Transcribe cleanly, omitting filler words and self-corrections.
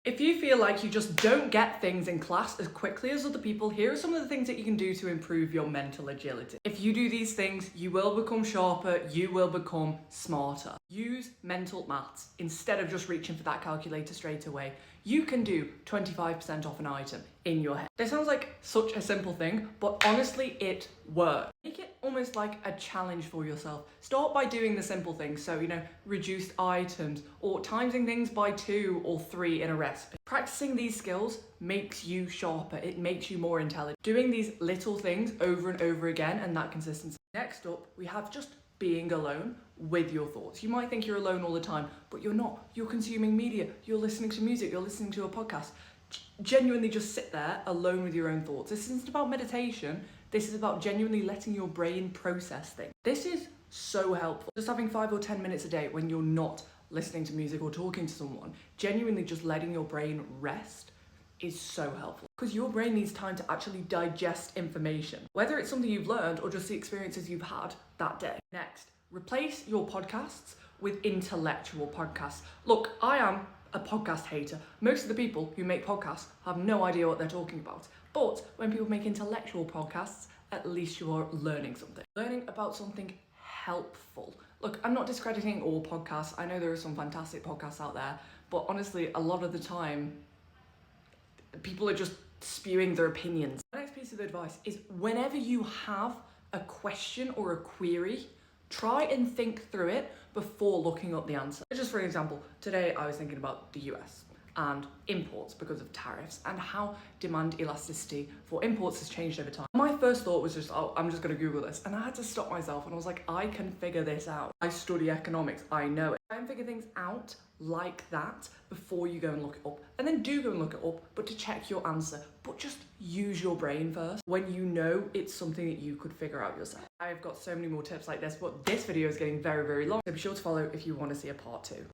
If you feel like you just don't get things in class as quickly as other people, here are some of the things that you can do to improve your mental agility. If you do these things, you will become sharper, you will become smarter. Use mental maths instead of just reaching for that calculator straight away. You can do 25% off an item in your head. This sounds like such a simple thing, but honestly, it works. Make it almost like a challenge for yourself. Start by doing the simple things. So, reduced items or timesing things by 2 or 3 in a recipe. Practicing these skills makes you sharper. It makes you more intelligent. Doing these little things over and over again and that consistency. Next up, we have just being alone with your thoughts. You might think you're alone all the time, but you're not. You're consuming media, you're listening to music, you're listening to a podcast. Genuinely just sit there alone with your own thoughts. This isn't about meditation. This is about genuinely letting your brain process things. This is so helpful. Just having 5 or 10 minutes a day when you're not listening to music or talking to someone, genuinely just letting your brain rest is so helpful. Because your brain needs time to actually digest information, whether it's something you've learned or just the experiences you've had that day. Next, replace your podcasts with intellectual podcasts. Look, I am a podcast hater. Most of the people who make podcasts have no idea what they're talking about. But when people make intellectual podcasts, at least you are learning something. Learning about something helpful. Look, I'm not discrediting all podcasts. I know there are some fantastic podcasts out there, but honestly, a lot of the time, people are just spewing their opinions. My next piece of advice is whenever you have a question or a query, try and think through it before looking up the answer. Just for example, today I was thinking about the US and imports because of tariffs and how demand elasticity for imports has changed over time. My first thought was just, oh, I'm just gonna Google this. And I had to stop myself and I was like, I can figure this out. I study economics, I know it. Try and figure things out like that before you go and look it up. And then do go and look it up, but to check your answer. But just use your brain first when you know it's something that you could figure out yourself. I've got so many more tips like this, but this video is getting very, very long. So be sure to follow if you want to see a part 2.